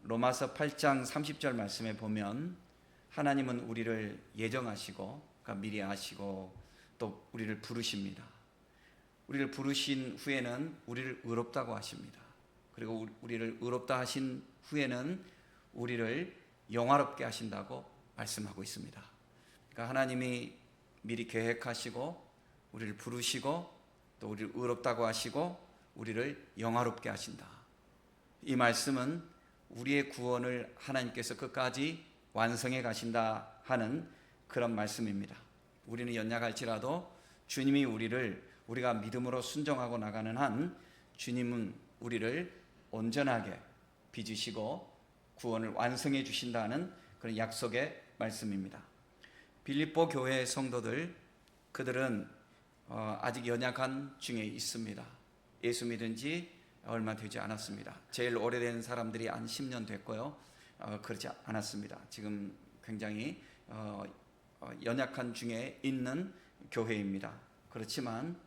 로마서 8장 30절 말씀에 보면 하나님은 우리를 예정하시고, 그러니까 미리 아시고 또 우리를 부르십니다. 우리를 부르신 후에는 우리를 의롭다고 하십니다. 그리고 우리를 의롭다 하신 후에는 우리를 영화롭게 하신다고 말씀하고 있습니다. 그러니까 하나님이 미리 계획하시고 우리를 부르시고 또 우리를 의롭다고 하시고 우리를 영화롭게 하신다. 이 말씀은 우리의 구원을 하나님께서 끝까지 완성해 가신다 하는 그런 말씀입니다. 우리는 연약할지라도 주님이 우리가 믿음으로 순종하고 나가는 한 주님은 우리를 온전하게 빚으시고 구원을 완성해 주신다는 그런 약속의 말씀입니다. 빌립보 교회의 성도들, 그들은 아직 연약한 중에 있습니다. 예수 믿은 지 얼마 되지 않았습니다. 제일 오래된 사람들이 한 10년 됐고요. 그렇지 않았습니다. 지금 굉장히 연약한 중에 있는 교회입니다. 그렇지만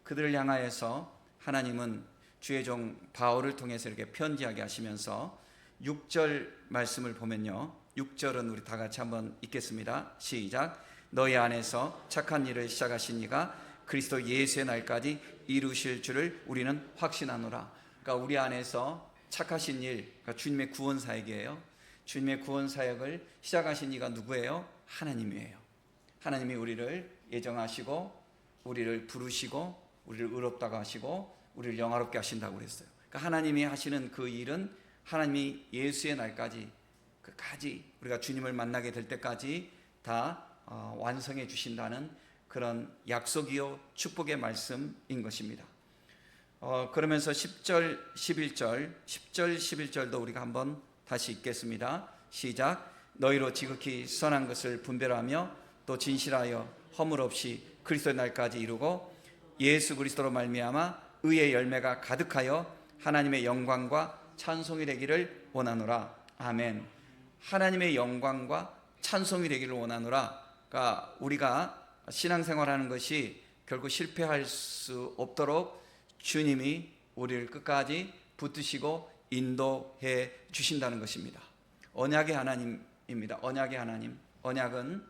그들을 향하여서 하나님은 주의 종 바울을 통해서 이렇게 편지하게 하시면서 6절 말씀을 보면요, 6절은 우리 다 같이 한번 읽겠습니다. 시작. 너희 안에서 착한 일을 시작하신 이가 그리스도 예수의 날까지 이루실 줄을 우리는 확신하노라. 그러니까 우리 안에서 착하신 일, 그러니까 주님의 구원 사역이에요. 주님의 구원 사역을 시작하신 이가 누구예요? 하나님이에요. 하나님이 우리를 예정하시고 우리를 부르시고 우리를 의롭다고 하시고 우리를 영화롭게 하신다고 그랬어요. 그러니까 하나님이 하시는 그 일은 하나님이 예수의 날까지 끝까지 우리가 주님을 만나게 될 때까지 다 완성해 주신다는 그런 약속이요 축복의 말씀인 것입니다. 그러면서 10절, 11절, 10절, 11절도 우리가 한번 다시 읽겠습니다. 시작. 너희로 지극히 선한 것을 분별하며 또 진실하여 허물 없이 그리스도의 날까지 이루고 예수 그리스도로 말미암아 의의 열매가 가득하여 하나님의 영광과 찬송이 되기를 원하노라. 아멘. 하나님의 영광과 찬송이 되기를 원하노라. 그러니까 우리가 신앙생활하는 것이 결국 실패할 수 없도록 주님이 우리를 끝까지 붙드시고 인도해 주신다는 것입니다. 언약의 하나님입니다. 언약의 하나님. 언약은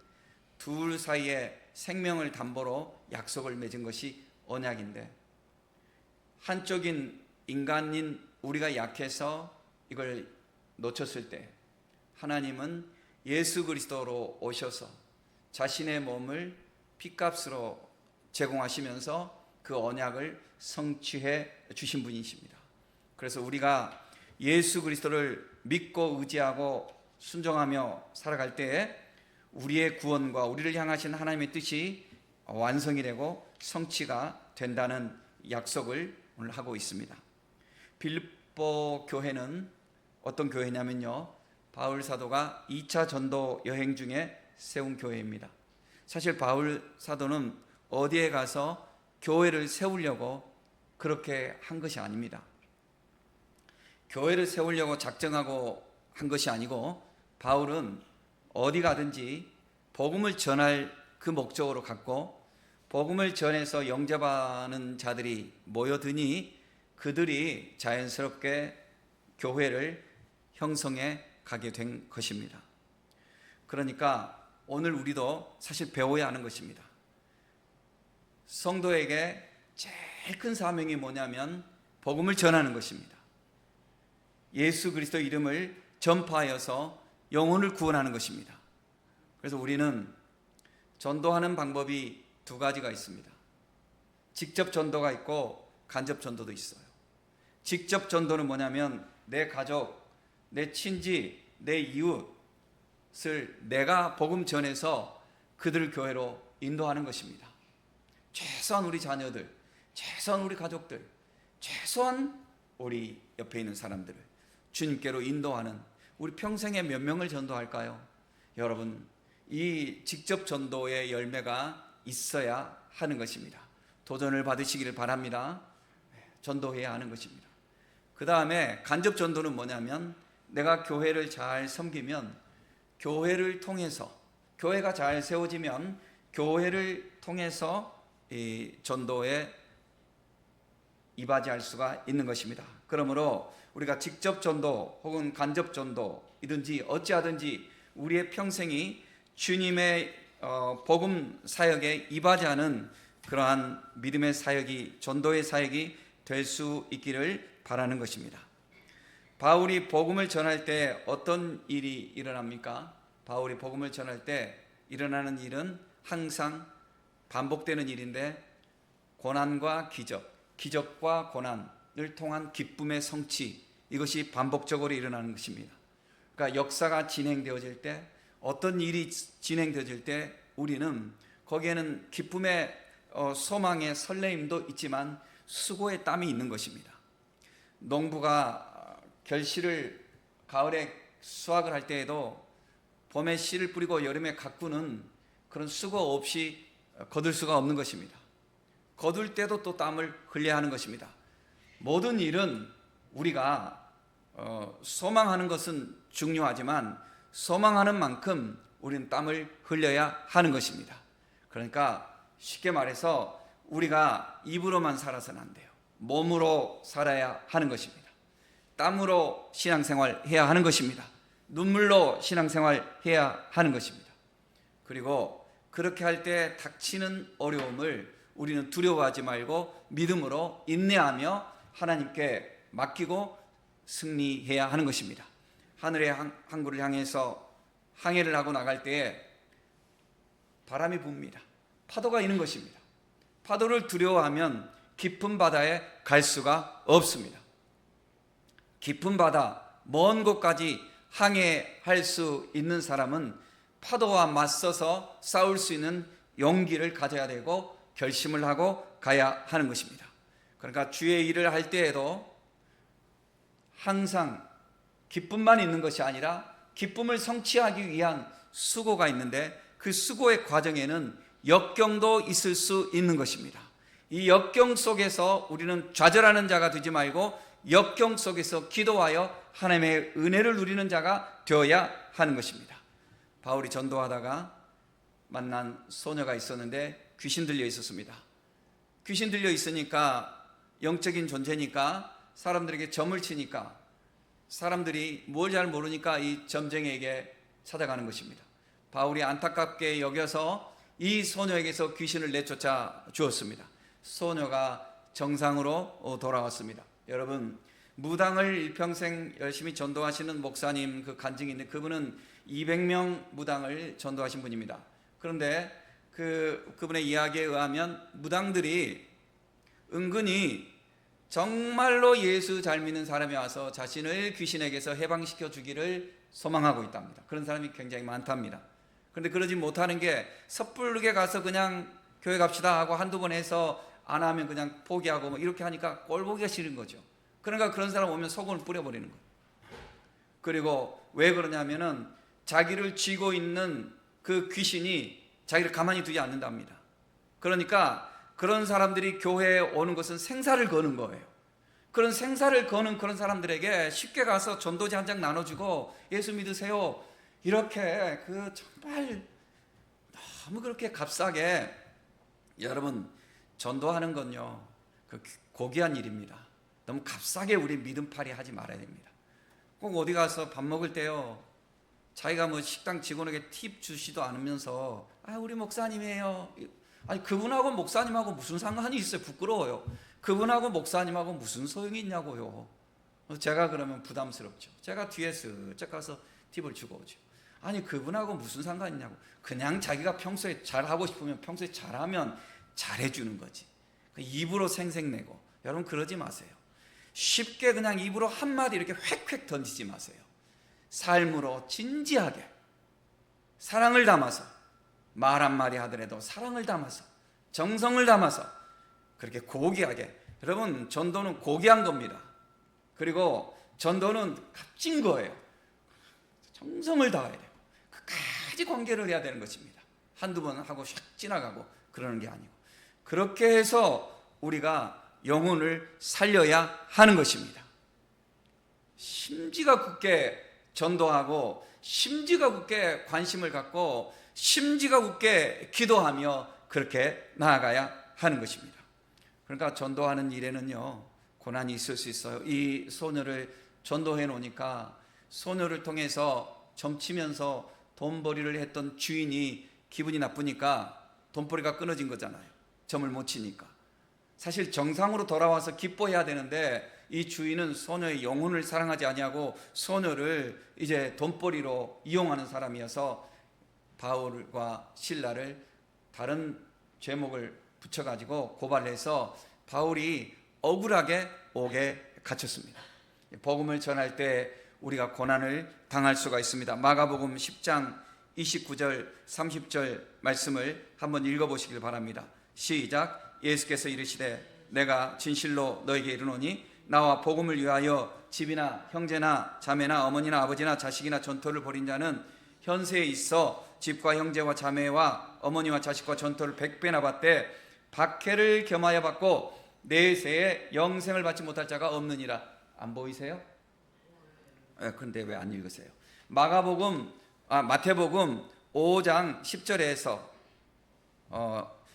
둘 사이에 생명을 담보로 약속을 맺은 것이 언약인데, 한쪽인 인간인 우리가 약해서 이걸 놓쳤을 때 하나님은 예수 그리스도로 오셔서 자신의 몸을 핏값으로 제공하시면서 그 언약을 성취해 주신 분이십니다. 그래서 우리가 예수 그리스도를 믿고 의지하고 순종하며 살아갈 때에 우리의 구원과 우리를 향하신 하나님의 뜻이 완성이 되고 성취가 된다는 약속을 오늘 하고 있습니다. 빌립보 교회는 어떤 교회냐면요, 바울 사도가 2차 전도 여행 중에 세운 교회입니다. 사실 바울 사도는 어디에 가서 교회를 세우려고 그렇게 한 것이 아닙니다. 교회를 세우려고 작정하고 한 것이 아니고 바울은 어디 가든지 복음을 전할 그 목적으로 갔고, 복음을 전해서 영접하는 자들이 모여드니 그들이 자연스럽게 교회를 형성해 가게 된 것입니다. 그러니까 오늘 우리도 사실 배워야 하는 것입니다. 성도에게 제일 큰 사명이 뭐냐면 복음을 전하는 것입니다. 예수 그리스도 이름을 전파하여서 영혼을 구원하는 것입니다. 그래서 우리는 전도하는 방법이 두 가지가 있습니다. 직접 전도가 있고 간접 전도도 있어요. 직접 전도는 뭐냐면 내 가족, 내 친지, 내 이웃을 내가 복음 전해서 그들을 교회로 인도하는 것입니다. 최소한 우리 자녀들, 최소한 우리 가족들, 최소한 우리 옆에 있는 사람들을 주님께로 인도하는, 우리 평생에 몇 명을 전도할까요? 여러분, 이 직접 전도의 열매가 있어야 하는 것입니다. 도전을 받으시기를 바랍니다. 전도해야 하는 것입니다. 그 다음에 간접 전도는 뭐냐면 내가 교회를 잘 섬기면 교회를 통해서, 교회가 잘 세워지면 교회를 통해서 이 전도에 이바지할 수가 있는 것입니다. 그러므로 우리가 직접 전도 혹은 간접 전도이든지 어찌하든지 우리의 평생이 주님의 복음 사역에 임하자는 그러한 믿음의 사역이, 전도의 사역이 될 수 있기를 바라는 것입니다. 바울이 복음을 전할 때 어떤 일이 일어납니까? 바울이 복음을 전할 때 일어나는 일은 항상 반복되는 일인데, 고난과 기적, 기적과 고난을 통한 기쁨의 성취, 이것이 반복적으로 일어나는 것입니다. 그러니까 역사가 진행되어질 때, 어떤 일이 진행되어질 때 우리는 거기에는 기쁨의 소망의 설레임도 있지만 수고의 땀이 있는 것입니다. 농부가 결실을 가을에 수확을 할 때에도 봄에 씨를 뿌리고 여름에 가꾸는 그런 수고 없이 거둘 수가 없는 것입니다. 거둘 때도 또 땀을 흘려야 하는 것입니다. 모든 일은 우리가 소망하는 것은 중요하지만 소망하는 만큼 우리는 땀을 흘려야 하는 것입니다. 그러니까 쉽게 말해서 우리가 입으로만 살아서는 안 돼요. 몸으로 살아야 하는 것입니다. 땀으로 신앙생활 해야 하는 것입니다. 눈물로 신앙생활 해야 하는 것입니다. 그리고 그렇게 할 때 닥치는 어려움을 우리는 두려워하지 말고 믿음으로 인내하며 하나님께 맡기고 승리해야 하는 것입니다. 하늘의 항구를 향해서 항해를 하고 나갈 때에 바람이 붑니다. 파도가 있는 것입니다. 파도를 두려워하면 깊은 바다에 갈 수가 없습니다. 깊은 바다, 먼 곳까지 항해할 수 있는 사람은 파도와 맞서서 싸울 수 있는 용기를 가져야 되고 결심을 하고 가야 하는 것입니다. 그러니까 주의 일을 할 때에도 항상 기쁨만 있는 것이 아니라 기쁨을 성취하기 위한 수고가 있는데, 그 수고의 과정에는 역경도 있을 수 있는 것입니다. 이 역경 속에서 우리는 좌절하는 자가 되지 말고 역경 속에서 기도하여 하나님의 은혜를 누리는 자가 되어야 하는 것입니다. 바울이 전도하다가 만난 소녀가 있었는데 귀신 들려 있었습니다. 귀신 들려 있으니까 영적인 존재니까 사람들에게 점을 치니까 사람들이 뭘 잘 모르니까 이 점쟁이에게 찾아가는 것입니다. 바울이 안타깝게 여겨서 이 소녀에게서 귀신을 내쫓아 주었습니다. 소녀가 정상으로 돌아왔습니다. 여러분, 무당을 일평생 열심히 전도하시는 목사님 그 간증이 있는데, 그분은 200명 무당을 전도하신 분입니다. 그런데 그분의 이야기에 의하면 무당들이 은근히 정말로 예수 잘 믿는 사람이 와서 자신을 귀신에게서 해방시켜 주기를 소망하고 있답니다. 그런 사람이 굉장히 많답니다. 그런데 그러지 못하는 게, 섣부르게 가서 그냥 교회 갑시다 하고 한두 번 해서 안 하면 그냥 포기하고 뭐 이렇게 하니까 꼴 보기가 싫은 거죠. 그러니까 그런 사람 오면 소금을 뿌려버리는 거예요. 그리고 왜 그러냐면은 자기를 쥐고 있는 그 귀신이 자기를 가만히 두지 않는답니다. 그러니까 그런 사람들이 교회에 오는 것은 생사를 거는 거예요. 그런 생사를 거는 그런 사람들에게 쉽게 가서 전도지 한 장 나눠주고 예수 믿으세요, 이렇게 정말 너무 그렇게 값싸게, 여러분, 전도하는 건요 고귀한 일입니다. 너무 값싸게 우리 믿음팔이 하지 말아야 됩니다. 꼭 어디 가서 밥 먹을 때요, 자기가 뭐 식당 직원에게 팁 주시도 않으면서 우리 목사님이에요. 아니, 그분하고 목사님하고 무슨 상관이 있어요? 부끄러워요. 그분하고 목사님하고 무슨 소용이 있냐고요. 제가 그러면 부담스럽죠. 제가 뒤에 슬쩍 가서 팁을 주고 오죠. 아니, 그분하고 무슨 상관이 있냐고. 그냥 자기가 평소에 잘하고 싶으면 평소에 잘하면 잘해주는 거지. 입으로 생색내고. 여러분, 그러지 마세요. 쉽게 그냥 입으로 한마디 이렇게 획획 던지지 마세요. 삶으로 진지하게 사랑을 담아서, 말 한마디 하더라도 사랑을 담아서, 정성을 담아서 그렇게 고귀하게. 여러분, 전도는 고귀한 겁니다. 그리고 전도는 값진 거예요. 정성을 다해야 돼요. 끝까지 관계를 해야 되는 것입니다. 한두 번 하고 샥 지나가고 그러는 게 아니고, 그렇게 해서 우리가 영혼을 살려야 하는 것입니다. 심지가 굳게 전도하고 심지가 굳게 관심을 갖고 심지가 굳게 기도하며 그렇게 나아가야 하는 것입니다. 그러니까 전도하는 일에는요 고난이 있을 수 있어요. 이 소녀를 전도해 놓으니까 소녀를 통해서 점치면서 돈벌이를 했던 주인이 기분이 나쁘니까 돈벌이가 끊어진 거잖아요. 점을 못 치니까. 사실 정상으로 돌아와서 기뻐해야 되는데 이 주인은 소녀의 영혼을 사랑하지 아니하고 소녀를 이제 돈벌이로 이용하는 사람이어서 바울과 실라를 다른 죄목을 붙여가지고 고발해서 바울이 억울하게 옥에 갇혔습니다. 복음을 전할 때 우리가 고난을 당할 수가 있습니다. 마가복음 10장 29절 30절 말씀을 한번 읽어보시길 바랍니다. 시작. 예수께서 이르시되 내가 진실로 너에게 이르노니 나와 복음을 위하여 집이나 형제나 자매나 어머니나 아버지나 자식이나 전토를 벌인 자는 현세에 있어 집과 형제와 자매와 어머니와 자식과 전토를 100배나 받되 박해를 겸하여 받고 내세에 영생을 받지 못할 자가 없느니라. 안 보이세요? 그런데 왜 안 읽으세요? 마태복음 5장 10절에서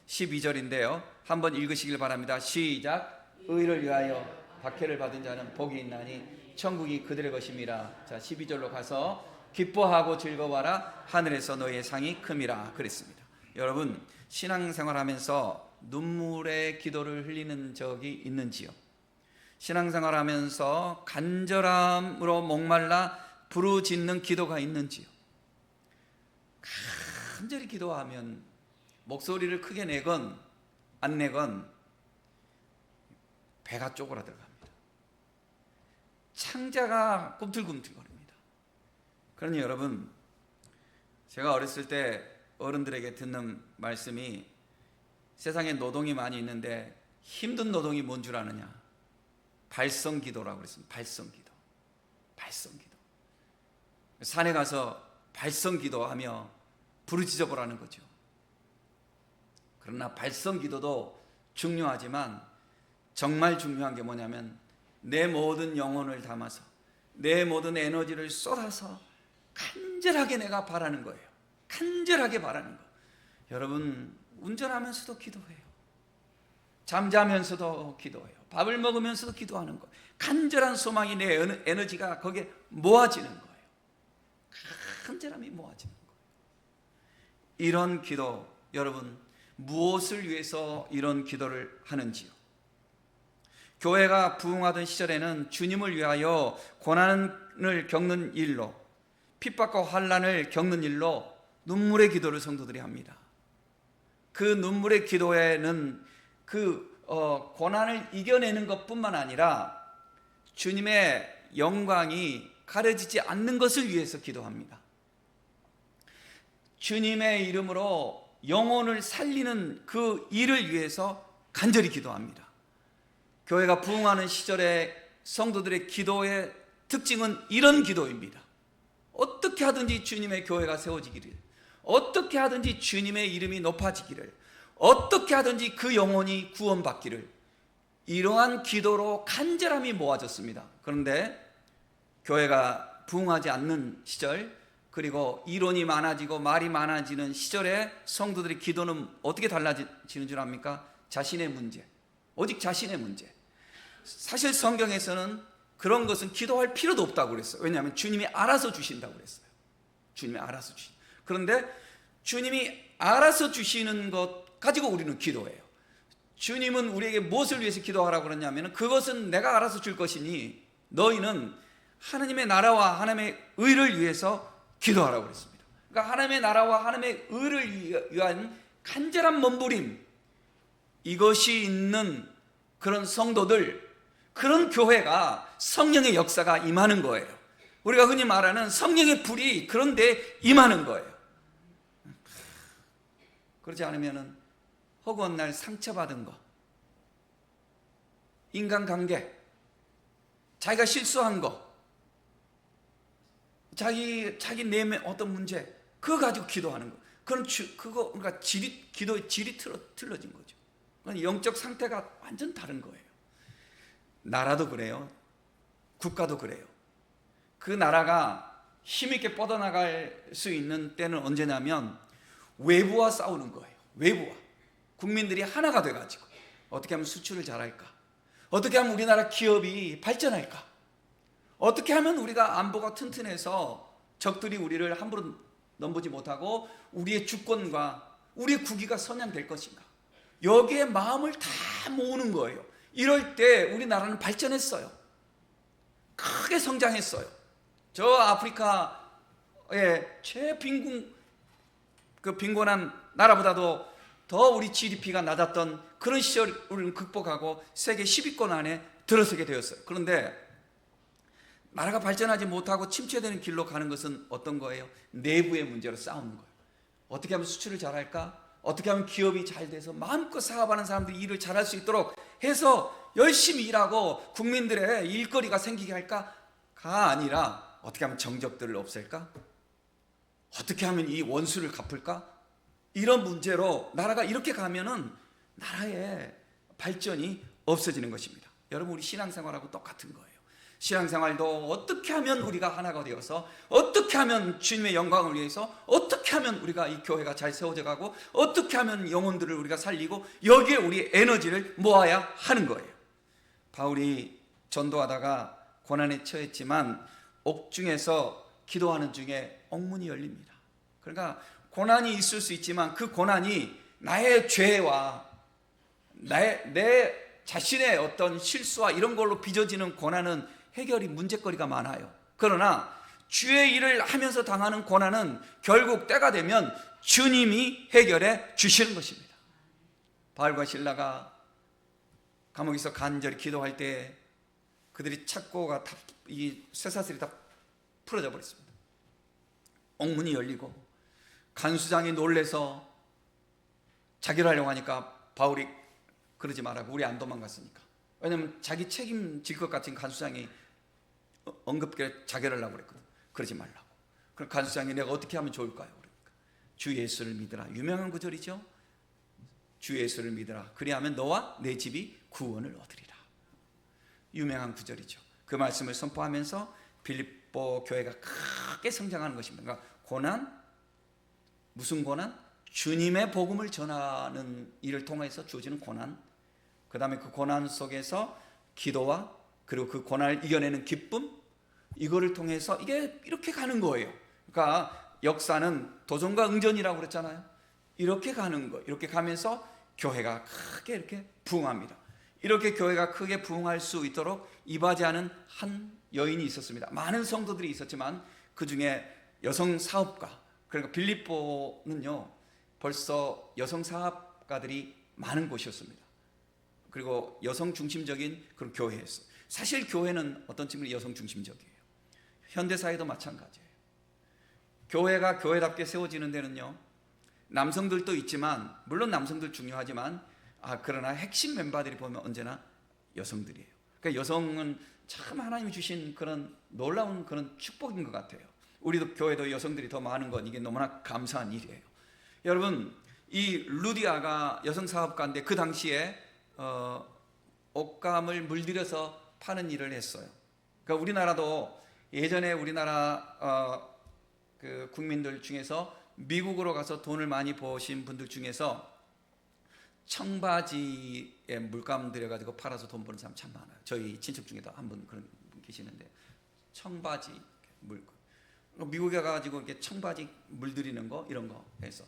12절인데요. 한번 읽으시길 바랍니다. 시작. 의를 위하여 박해를 받은 자는 복이 있나니 천국이 그들의 것임이라. 자, 12절로 가서 기뻐하고 즐거워하라 하늘에서 너희의 상이 큼이라 그랬습니다. 여러분, 신앙생활하면서 눈물의 기도를 흘리는 적이 있는지요? 신앙생활하면서 간절함으로 목말라 부르짖는 기도가 있는지요? 간절히 기도하면 목소리를 크게 내건 안 내건 배가 쪼그라들어갑니다. 창자가 꿈틀꿈틀거립니다. 그러니 여러분, 제가 어렸을 때 어른들에게 듣는 말씀이 세상에 노동이 많이 있는데 힘든 노동이 뭔 줄 아느냐? 발성기도라고 그랬습니다. 발성기도. 산에 가서 발성기도하며 부르짖어 보라는 거죠. 그러나 발성기도도 중요하지만 정말 중요한 게 뭐냐면 내 모든 영혼을 담아서 내 모든 에너지를 쏟아서 간절하게 내가 바라는 거예요. 간절하게 바라는 거. 여러분, 운전하면서도 기도해요. 잠자면서도 기도해요. 밥을 먹으면서도 기도하는 거예요. 간절한 소망이 내 에너지가 거기에 모아지는 거예요. 간절함이 모아지는 거예요. 이런 기도, 여러분 무엇을 위해서 이런 기도를 하는지요? 교회가 부흥하던 시절에는 주님을 위하여 고난을 겪는 일로, 핍박과 환난을 겪는 일로 눈물의 기도를 성도들이 합니다. 그 눈물의 기도에는 고난을 이겨내는 것뿐만 아니라 주님의 영광이 가려지지 않는 것을 위해서 기도합니다. 주님의 이름으로 영혼을 살리는 그 일을 위해서 간절히 기도합니다. 교회가 부흥하는 시절에 성도들의 기도의 특징은 이런 기도입니다. 어떻게 하든지 주님의 교회가 세워지기를, 어떻게 하든지 주님의 이름이 높아지기를, 어떻게 하든지 그 영혼이 구원받기를, 이러한 기도로 간절함이 모아졌습니다. 그런데 교회가 부흥하지 않는 시절, 그리고 이론이 많아지고 말이 많아지는 시절에 성도들의 기도는 어떻게 달라지는 줄 압니까? 자신의 문제, 오직 자신의 문제. 사실 성경에서는 그런 것은 기도할 필요도 없다고 그랬어요. 왜냐하면 주님이 알아서 주신다고 그랬어요. 주님이 알아서 주신. 그런데 주님이 알아서 주시는 것 가지고 우리는 기도해요. 주님은 우리에게 무엇을 위해서 기도하라고 그러냐면 그것은 내가 알아서 줄 것이니 너희는 하나님의 나라와 하나님의 의를 위해서 기도하라고 그랬습니다. 그러니까 하나님의 나라와 하나님의 의를 위한 간절한 몸부림, 이것이 있는 그런 성도들, 그런 교회가 성령의 역사가 임하는 거예요. 우리가 흔히 말하는 성령의 불이 그런 데 임하는 거예요. 그렇지 않으면 허구한 날 상처받은 거, 인간관계, 자기가 실수한 거, 자기 내면 어떤 문제, 그거 가지고 기도하는 거. 그러니까 기도의 질이 틀어진 거죠. 그러니까 영적 상태가 완전 다른 거예요. 나라도 그래요. 국가도 그래요. 그 나라가 힘있게 뻗어나갈 수 있는 때는 언제냐면 외부와 싸우는 거예요. 외부와. 국민들이 하나가 돼가지고 어떻게 하면 수출을 잘할까? 어떻게 하면 우리나라 기업이 발전할까? 어떻게 하면 우리가 안보가 튼튼해서 적들이 우리를 함부로 넘보지 못하고 우리의 주권과 우리의 국위가 선양될 것인가? 여기에 마음을 다 모으는 거예요. 이럴 때 우리나라는 발전했어요. 크게 성장했어요. 저 아프리카의 빈곤한 나라보다도 더 우리 GDP가 낮았던 그런 시절을 우리는 극복하고 세계 10위권 안에 들어서게 되었어요. 그런데 나라가 발전하지 못하고 침체되는 길로 가는 것은 어떤 거예요? 내부의 문제로 싸우는 거예요. 어떻게 하면 수출을 잘할까? 어떻게 하면 기업이 잘 돼서 마음껏 사업하는 사람들이 일을 잘할 수 있도록 해서 열심히 일하고 국민들의 일거리가 생기게 할까가 아니라 어떻게 하면 정적들을 없앨까? 어떻게 하면 이 원수를 갚을까? 이런 문제로 나라가 이렇게 가면은 나라의 발전이 없어지는 것입니다. 여러분, 우리 신앙생활하고 똑같은 거예요. 신앙생활도 어떻게 하면 우리가 하나가 되어서, 어떻게 하면 주님의 영광을 위해서, 어떻게 하면 우리가 이 교회가 잘 세워져 가고, 어떻게 하면 영혼들을 우리가 살리고, 여기에 우리 에너지를 모아야 하는 거예요. 바울이 전도하다가 고난에 처했지만 옥중에서 기도하는 중에 옥문이 열립니다. 그러니까 고난이 있을 수 있지만 그 고난이 나의 죄와 내 자신의 어떤 실수와 이런 걸로 빚어지는 고난은 해결이 문제거리가 많아요. 그러나 주의 일을 하면서 당하는 고난은 결국 때가 되면 주님이 해결해 주시는 것입니다. 바울과 실라가 감옥에서 간절히 기도할 때 그들이 착고가 이 쇠사슬이 다 풀어져 버렸습니다. 옥문이 열리고 간수장이 놀래서 자결하려고 하니까 바울이 그러지 말라고, 우리 안 도망갔으니까. 왜냐하면 자기 책임질 것 같은 간수장이 언급게 자결하려고 그랬거든. 그러지 말라고. 그럼 간수장이 내가 어떻게 하면 좋을까요? 그러니까 주 예수를 믿으라. 유명한 구절이죠. 주 예수를 믿으라. 그리하면 너와 내 집이 구원을 얻으리라. 유명한 구절이죠. 그 말씀을 선포하면서 빌립보 교회가 크게 성장하는 것입니다. 그러니까 고난, 무슨 고난? 주님의 복음을 전하는 일을 통해서 주어지는 고난, 그 다음에 그 고난 속에서 기도와 그리고 그 고난을 이겨내는 기쁨, 이거를 통해서 이게 이렇게 가는 거예요. 그러니까 역사는 도전과 응전이라고 그랬잖아요. 이렇게 가는 거, 이렇게 가면서 교회가 크게 이렇게 부흥합니다. 이렇게 교회가 크게 부흥할 수 있도록 이바지하는 한 여인이 있었습니다. 많은 성도들이 있었지만 그 중에 여성 사업가, 그러니까 빌립보는요 벌써 여성 사업가들이 많은 곳이었습니다. 그리고 여성 중심적인 그런 교회였어요. 사실 교회는 어떤 측면이 여성 중심적이에요. 현대사회도 마찬가지예요. 교회가 교회답게 세워지는 데는요 남성들도 있지만, 물론 남성들 중요하지만 그러나 핵심 멤버들이 보면 언제나 여성들이에요. 그러니까 여성은 참 하나님이 주신 그런 놀라운 그런 축복인 것 같아요. 우리도 교회도 여성들이 더 많은 건 이게 너무나 감사한 일이에요. 여러분, 이 루디아가 여성 사업가인데 그 당시에 옷감을 물들여서 파는 일을 했어요. 그러니까 우리나라도 예전에 우리나라 그 국민들 중에서 미국으로 가서 돈을 많이 버신 분들 중에서 청바지에 물감 들여가지고 팔아서 돈 버는 사람 참 많아요. 저희 친척 중에도 한 분 그런 분 계시는데, 청바지 물감, 미국에 가가지고 이렇게 청바지 물들이는 거 이런 거 해서.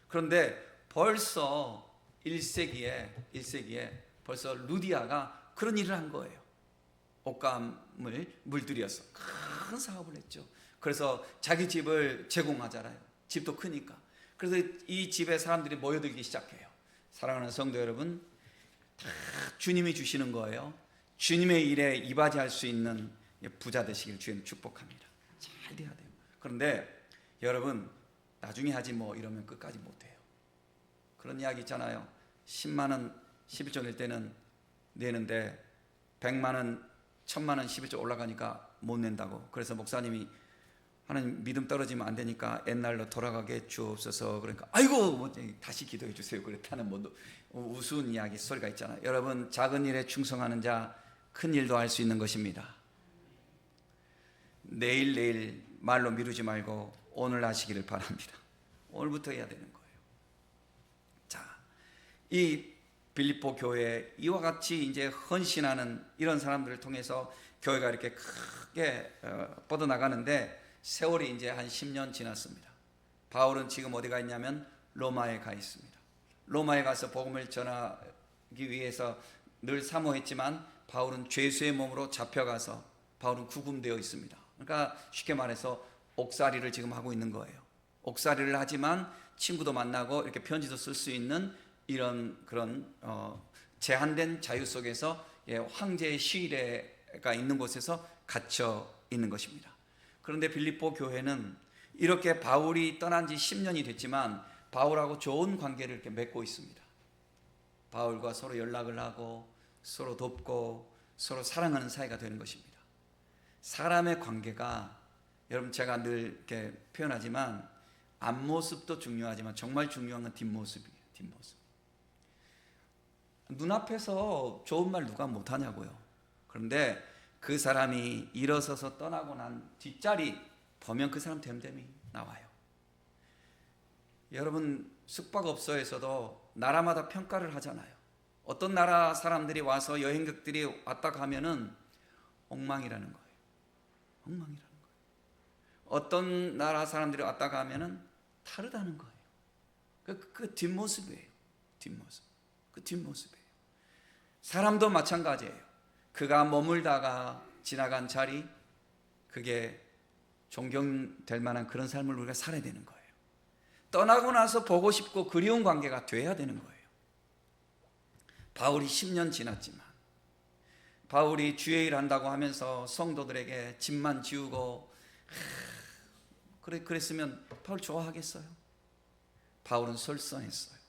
그런데 벌써 1세기에 벌써 루디아가 그런 일을 한 거예요. 옷감을 물들여서 큰 사업을 했죠. 그래서 자기 집을 제공하잖아요. 집도 크니까. 그래서 이 집에 사람들이 모여들기 시작해요. 사랑하는 성도 여러분, 다 주님이 주시는 거예요. 주님의 일에 이바지할 수 있는 부자 되시길 주님 축복합니다. 잘 돼야 돼요. 그런데 여러분, 나중에 하지 뭐 이러면 끝까지 못해요. 그런 이야기 있잖아요. 10만 원 11조 낼 때는 내는데 100만 원 1000만 원 11조 올라가니까 못 낸다고. 그래서 목사님이 하나님 믿음 떨어지면 안 되니까 옛날로 돌아가게 주옵소서. 그러니까 아이고 뭐 다시 기도해 주세요. 그랬다는 뭐 우스운 이야기 소리가 있잖아요. 여러분, 작은 일에 충성하는 자 큰 일도 할 수 있는 것입니다. 내일 말로 미루지 말고 오늘 하시기를 바랍니다. 오늘부터 해야 되는 거예요. 자, 이 빌립보 교회 이와 같이 이제 헌신하는 이런 사람들을 통해서 교회가 이렇게 크게 뻗어나가는데 세월이 이제 한 10년 지났습니다. 바울은 지금 어디가 있냐면 로마에 가 있습니다. 로마에 가서 복음을 전하기 위해서 늘 사모했지만 바울은 죄수의 몸으로 잡혀가서 바울은 구금되어 있습니다. 그러니까 쉽게 말해서 옥살이를 지금 하고 있는 거예요. 옥살이를 하지만 친구도 만나고 이렇게 편지도 쓸 수 있는 이런 그런 제한된 자유 속에서 황제의 시위가 있는 곳에서 갇혀 있는 것입니다. 그런데 빌립보 교회는 이렇게 바울이 떠난 지 10년이 됐지만 바울하고 좋은 관계를 이렇게 맺고 있습니다. 바울과 서로 연락을 하고 서로 돕고 서로 사랑하는 사이가 되는 것입니다. 사람의 관계가 여러분 제가 늘 이렇게 표현하지만 앞모습도 중요하지만 정말 중요한 건 뒷모습이에요. 뒷모습. 눈앞에서 좋은 말 누가 못하냐고요. 그런데 그 사람이 일어서서 떠나고 난 뒷자리 보면 그 사람 됨됨이 나와요. 여러분 숙박업소에서도 나라마다 평가를 하잖아요. 어떤 나라 사람들이 와서 여행객들이 왔다 가면은 엉망이라는 거예요. 엉망이라는 거예요. 어떤 나라 사람들이 왔다 가면은 다르다는 거예요. 그 뒷모습이에요. 뒷모습. 그 뒷모습이에요. 사람도 마찬가지예요. 그가 머물다가 지나간 자리, 그게 존경될 만한 그런 삶을 우리가 살아야 되는 거예요. 떠나고 나서 보고 싶고 그리운 관계가 돼야 되는 거예요. 바울이 10년 지났지만 바울이 주의 일 한다고 하면서 성도들에게 짐만 지우고 그랬으면 바울 좋아하겠어요? 바울은 솔선했어요.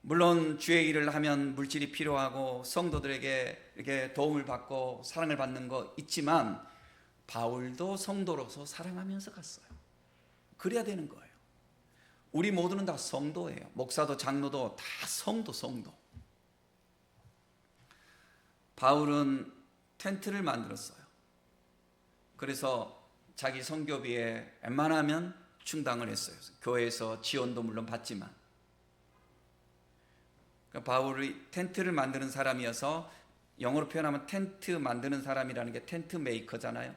물론 주의 일을 하면 물질이 필요하고 성도들에게 이렇게 도움을 받고 사랑을 받는 거 있지만 바울도 성도로서 사랑하면서 갔어요. 그래야 되는 거예요. 우리 모두는 다 성도예요. 목사도 장로도 다 성도. 바울은 텐트를 만들었어요. 그래서 자기 선교비에 웬만하면 충당을 했어요. 교회에서 지원도 물론 받지만. 그러니까 바울이 텐트를 만드는 사람이어서 영어로 표현하면 텐트 만드는 사람이라는 게 텐트 메이커잖아요.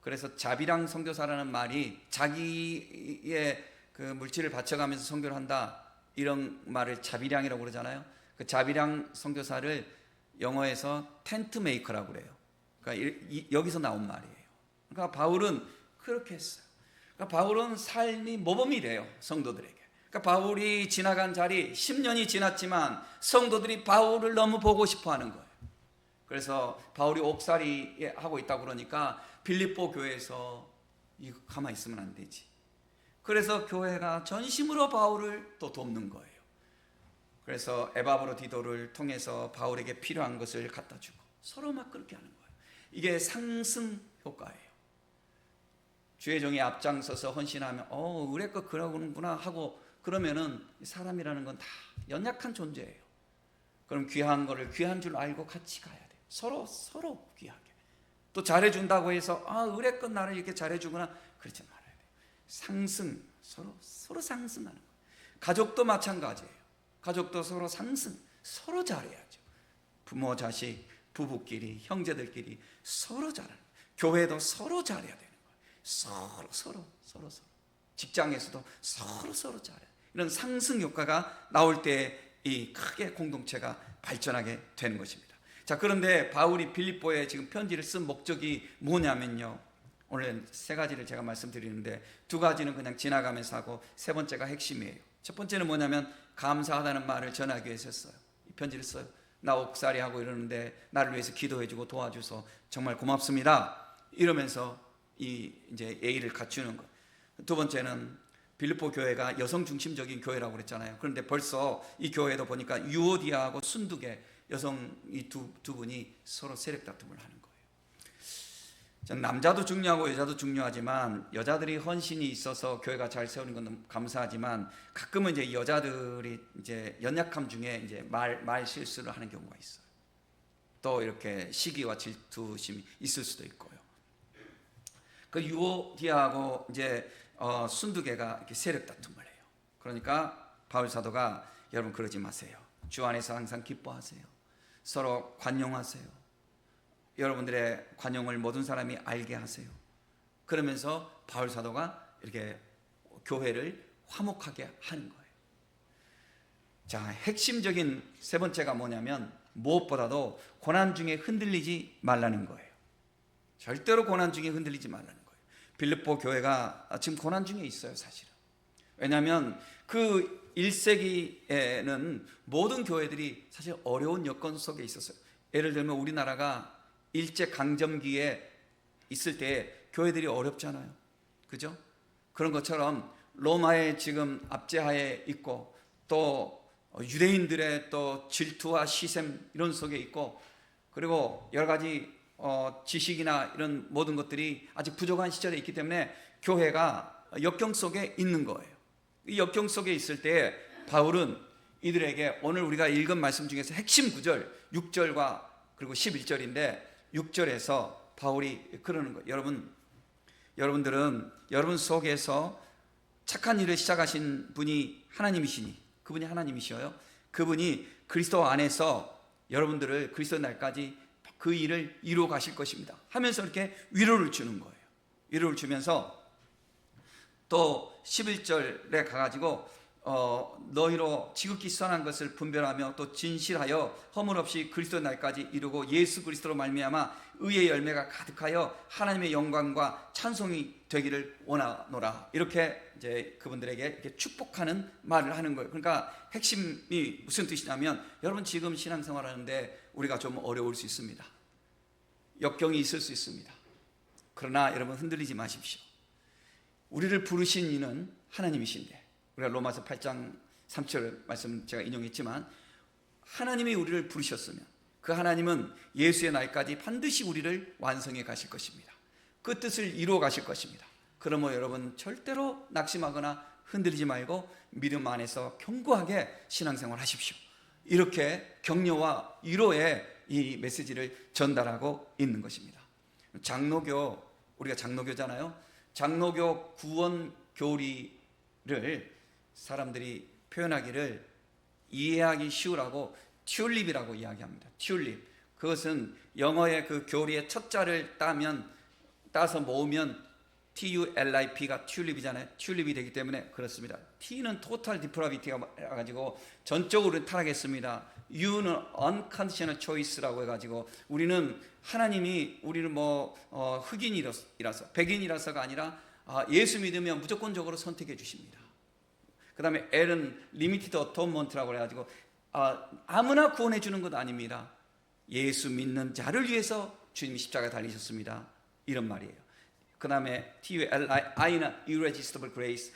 그래서 자비랑 선교사라는 말이 자기의 그 물질을 바쳐가면서 선교를 한다, 이런 말을 자비량이라고 그러잖아요. 그 자비량 선교사를 영어에서 텐트 메이커라고 그래요. 그러니까 여기서 나온 말이에요. 그러니까 바울은 그렇게 했어요. 그러니까 바울은 삶이 모범이래요, 성도들에게. 그러니까 바울이 지나간 자리 10년이 지났지만 성도들이 바울을 너무 보고 싶어 하는 거예요. 그래서 바울이 옥살이 하고 있다고 그러니까 빌립보 교회에서 이거 가만히 있으면 안 되지. 그래서 교회가 전심으로 바울을 또 돕는 거예요. 그래서 에바브로디도를 통해서 바울에게 필요한 것을 갖다 주고 서로 막 그렇게 하는 거예요. 이게 상승 효과예요. 주의 종이 앞장서서 헌신하면 의뢰껏 그러는구나 하고 그러면은 사람이라는 건 다 연약한 존재예요. 그럼 귀한 거를 귀한 줄 알고 같이 가야 돼요. 서로 귀하게. 또 잘해준다고 해서 의뢰껏 나를 이렇게 잘해주거나 그러지 말아야 돼요. 상승, 서로 상승하는 거예요. 가족도 마찬가지예요. 가족도 서로 상승, 서로 잘해야죠. 부모, 자식, 부부끼리, 형제들끼리 서로 잘하는 거예요. 교회도 서로 잘해야 되는 거예요. 서로. 직장에서도 서로 잘해요. 이런 상승 효과가 나올 때 이 크게 공동체가 발전하게 되는 것입니다. 자, 그런데 바울이 빌립보에 지금 편지를 쓴 목적이 뭐냐면요, 오늘 세 가지를 제가 말씀드리는데 두 가지는 그냥 지나가면서 하고 세 번째가 핵심이에요. 첫 번째는 뭐냐면 감사하다는 말을 전하기 위해서 했어요. 이 편지를 써요. 나 옥살이 하고 이러는데 나를 위해서 기도해주고 도와줘서 정말 고맙습니다, 이러면서 이제 예의를 갖추는 것. 두 번째는 빌립보 교회가 여성 중심적인 교회라고 그랬잖아요. 그런데 벌써 이 교회도 보니까 유오디아하고 순두계 여성 이 두 분이 서로 세력 다툼을 하는 거예요. 남자도 중요하고 여자도 중요하지만 여자들이 헌신이 있어서 교회가 잘 세우는 건 감사하지만 가끔은 이제 여자들이 이제 연약함 중에 이제 말 실수를 하는 경우가 있어요. 또 이렇게 시기와 질투심이 있을 수도 있고요. 그 유오디아하고 이제 순두계가 이렇게 세력 다툼을 해요. 그러니까 바울 사도가 여러분 그러지 마세요. 주 안에서 항상 기뻐하세요. 서로 관용하세요. 여러분들의 관용을 모든 사람이 알게 하세요. 그러면서 바울 사도가 이렇게 교회를 화목하게 하는 거예요. 자, 핵심적인 세 번째가 뭐냐면 무엇보다도 고난 중에 흔들리지 말라는 거예요. 절대로 고난 중에 흔들리지 말라는 거예요. 빌립보 교회가 지금 고난 중에 있어요, 사실은. 왜냐하면 그 1세기에는 모든 교회들이 사실 어려운 여건 속에 있었어요. 예를 들면 우리나라가 일제강점기에 있을 때 교회들이 어렵잖아요. 그죠? 그런 것처럼 로마의 지금 압제하에 있고 또 유대인들의 또 질투와 시샘 이런 속에 있고 그리고 여러 가지 지식이나 이런 모든 것들이 아직 부족한 시절에 있기 때문에 교회가 역경 속에 있는 거예요. 이 역경 속에 있을 때 바울은 이들에게 오늘 우리가 읽은 말씀 중에서 핵심 구절 6절과 그리고 11절인데 6절에서 바울이 그러는 거예요. 여러분들은 여러분 속에서 착한 일을 시작하신 분이 하나님이시니 그분이 하나님이셔요. 그분이 그리스도 안에서 여러분들을 그리스도 날까지 그 일을 이루어 가실 것입니다 하면서 이렇게 위로를 주는 거예요. 위로를 주면서 또 11절에 가가지고 너희로 지극히 선한 것을 분별하며 또 진실하여 허물 없이 그리스도 날까지 이루고 예수 그리스도로 말미암아 의의 열매가 가득하여 하나님의 영광과 찬송이 되기를 원하노라. 이렇게 이제 그분들에게 이렇게 축복하는 말을 하는 거예요. 그러니까 핵심이 무슨 뜻이냐면 여러분 지금 신앙생활하는데 우리가 좀 어려울 수 있습니다. 역경이 있을 수 있습니다. 그러나 여러분 흔들리지 마십시오. 우리를 부르신 이는 하나님이신데 우리가 로마서 8장 3절 말씀 제가 인용했지만 하나님이 우리를 부르셨으면 그 하나님은 예수의 날까지 반드시 우리를 완성해 가실 것입니다. 그 뜻을 이루어 가실 것입니다. 그러므로 여러분 절대로 낙심하거나 흔들리지 말고 믿음 안에서 견고하게 신앙생활 하십시오. 이렇게 격려와 위로의 이 메시지를 전달하고 있는 것입니다. 장로교, 우리가 장로교잖아요. 장로교 구원 교리를 사람들이 표현하기를 이해하기 쉬우라고 튤립이라고 이야기합니다. 튤립. 그것은 영어의 그 교리의 첫 자를 따서 모으면 TULIP가 튤립이잖아요. 튤립이 되기 때문에 그렇습니다. T는 total depravity가 가지고 전적으로 타락했습니다. U는 unconditional choice라고 해가지고 우리는 하나님이 우리를 흑인이라서 백인이라서가 아니라 예수 믿으면 무조건적으로 선택해 주십니다. 그 다음에 L은 limited atonement라고 해가지고 아무나 구원해 주는 것 아닙니다. 예수 믿는 자를 위해서 주님이 십자가에 달리셨습니다. 이런 말이에요. 그 다음에 TULI는 irresistible grace.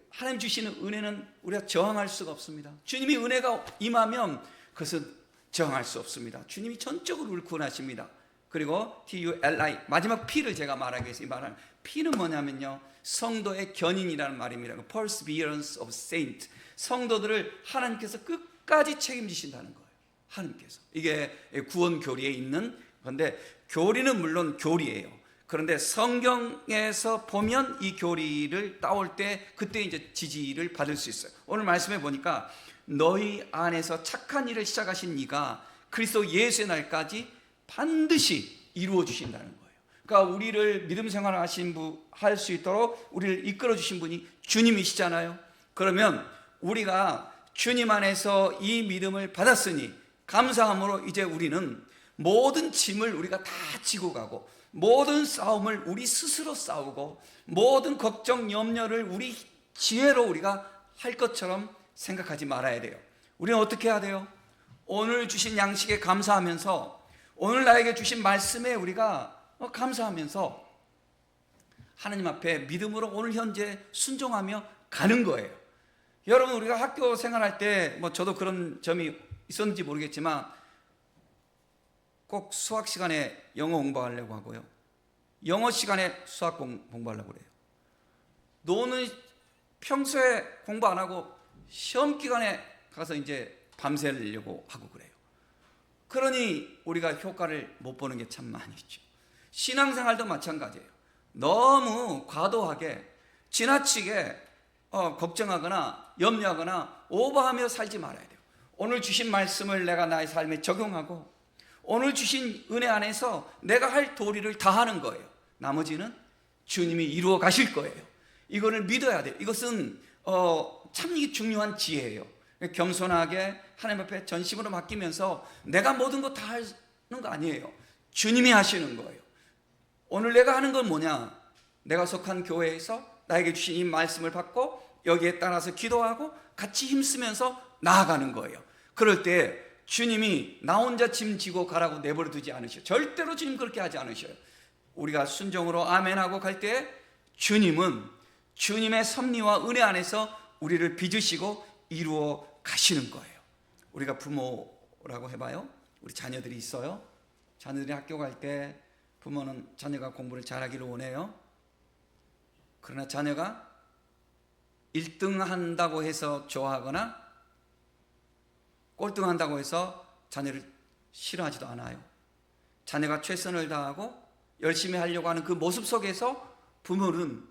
하나님 주시는 은혜는 우리가 저항할 수가 없습니다. 주님이 은혜가 임하면 그것은 저항할 수 없습니다. 주님이 전적으로 우리를 구원하십니다. 그리고 TULI 마지막 P를 제가 말하기 위해서 이 말은 P는 뭐냐면요 성도의 견인이라는 말입니다. Perseverance of Saint. 성도들을 하나님께서 끝까지 책임지신다는 거예요. 하나님께서. 이게 구원 교리에 있는 건데 교리는 물론 교리예요. 그런데 성경에서 보면 이 교리를 따올 때 그때 이제 지지를 받을 수 있어요. 오늘 말씀해 보니까 너희 안에서 착한 일을 시작하신 이가 그리스도 예수의 날까지 반드시 이루어 주신다는 거예요. 그러니까 우리를 믿음 생활을 할 수 있도록 우리를 이끌어 주신 분이 주님이시잖아요. 그러면 우리가 주님 안에서 이 믿음을 받았으니 감사함으로 이제 우리는 모든 짐을 우리가 다 지고 가고 모든 싸움을 우리 스스로 싸우고 모든 걱정 염려를 우리 지혜로 우리가 할 것처럼 생각하지 말아야 돼요. 우리는 어떻게 해야 돼요? 오늘 주신 양식에 감사하면서 오늘 나에게 주신 말씀에 우리가 감사하면서 하나님 앞에 믿음으로 오늘 현재 순종하며 가는 거예요. 여러분 우리가 학교 생활할 때 저도 그런 점이 있었는지 모르겠지만 꼭 수학 시간에 영어 공부하려고 하고요. 영어 시간에 수학 공부하려고 그래요. 노는 평소에 공부 안 하고 시험 기간에 가서 이제 밤새려고 하고 그래요. 그러니 우리가 효과를 못 보는 게 참 많이 있죠. 신앙생활도 마찬가지예요. 너무 과도하게 지나치게 걱정하거나 염려하거나 오버하며 살지 말아야 돼요. 오늘 주신 말씀을 내가 나의 삶에 적용하고 오늘 주신 은혜 안에서 내가 할 도리를 다 하는 거예요. 나머지는 주님이 이루어 가실 거예요. 이거를 믿어야 돼요. 이것은 참 중요한 지혜예요. 겸손하게 하나님 앞에 전심으로 맡기면서 내가 모든 거 다 하는 거 아니에요. 주님이 하시는 거예요. 오늘 내가 하는 건 뭐냐? 내가 속한 교회에서 나에게 주신 이 말씀을 받고 여기에 따라서 기도하고 같이 힘쓰면서 나아가는 거예요. 그럴 때 주님이 나 혼자 짐 지고 가라고 내버려 두지 않으셔요. 절대로 주님 그렇게 하지 않으셔요. 우리가 순종으로 아멘하고 갈 때 주님은 주님의 섭리와 은혜 안에서 우리를 빚으시고 이루어 가시는 거예요. 우리가 부모라고 해봐요. 우리 자녀들이 있어요. 자녀들이 학교 갈 때 부모는 자녀가 공부를 잘하기를 원해요. 그러나 자녀가 1등 한다고 해서 좋아하거나 꼴등 한다고 해서 자녀를 싫어하지도 않아요. 자녀가 최선을 다하고 열심히 하려고 하는 그 모습 속에서 부모는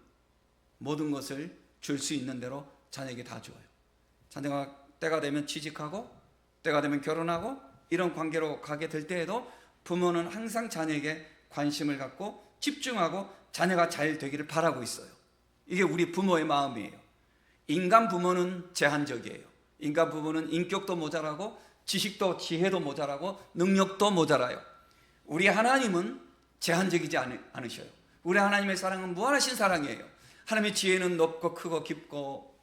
모든 것을 줄 수 있는 대로 자녀에게 다 줘요. 자녀가 때가 되면 취직하고 때가 되면 결혼하고 이런 관계로 가게 될 때에도 부모는 항상 자녀에게 관심을 갖고 집중하고 자녀가 잘 되기를 바라고 있어요. 이게 우리 부모의 마음이에요. 인간 부모는 제한적이에요. 인간 부모는 인격도 모자라고 지식도 지혜도 모자라고 능력도 모자라요. 우리 하나님은 제한적이지 않으셔요. 우리 하나님의 사랑은 무한하신 사랑이에요. 하나님의 지혜는 높고 크고 깊고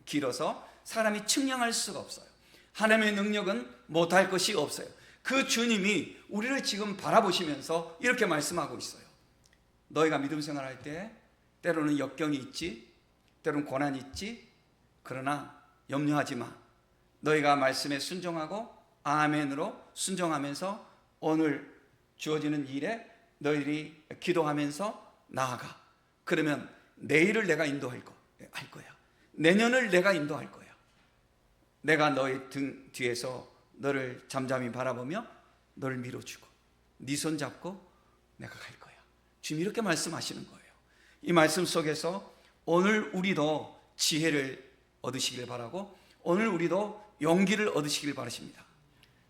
길어서 사람이 측량할 수가 없어요. 하나님의 능력은 못할 것이 없어요. 그 주님이 우리를 지금 바라보시면서 이렇게 말씀하고 있어요. 너희가 믿음 생활할 때 때로는 역경이 있지, 때로는 고난이 있지. 그러나 염려하지 마. 너희가 말씀에 순종하고 아멘으로 순종하면서 오늘 주어지는 일에 너희들이 기도하면서 나아가. 그러면 내일을 내가 인도할 거야. 내년을 내가 인도할 거야. 내가 너희 등 뒤에서 너를 잠잠히 바라보며 너를 밀어주고 네 손 잡고 내가 갈 거야. 주님 이렇게 말씀하시는 거예요. 이 말씀 속에서 오늘 우리도 지혜를 얻으시길 바라고 오늘 우리도 용기를 얻으시길 바라십니다.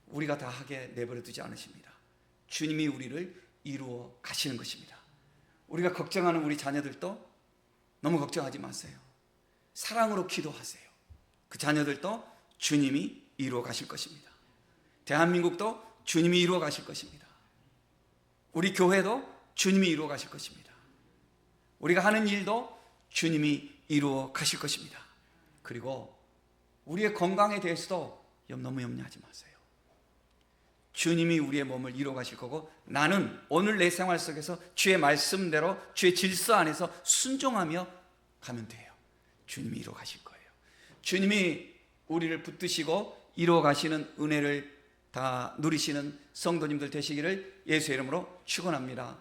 우리가 다 하게 내버려 두지 않으십니다. 주님이 우리를 이루어 가시는 것입니다. 우리가 걱정하는 우리 자녀들도 너무 걱정하지 마세요. 사랑으로 기도하세요. 그 자녀들도 주님이 이루어 가실 것입니다. 대한민국도 주님이 이루어 가실 것입니다. 우리 교회도 주님이 이루어 가실 것입니다. 우리가 하는 일도 주님이 이루어 가실 것입니다. 그리고 우리의 건강에 대해서도 너무 염려하지 마세요. 주님이 우리의 몸을 이루어 가실 거고 나는 오늘 내 생활 속에서 주의 말씀대로 주의 질서 안에서 순종하며 가면 돼요. 주님이 이루어 가실 거예요. 주님이 우리를 붙드시고 이루어 가시는 은혜를 다 누리시는 성도님들 되시기를 예수의 이름으로 축원합니다.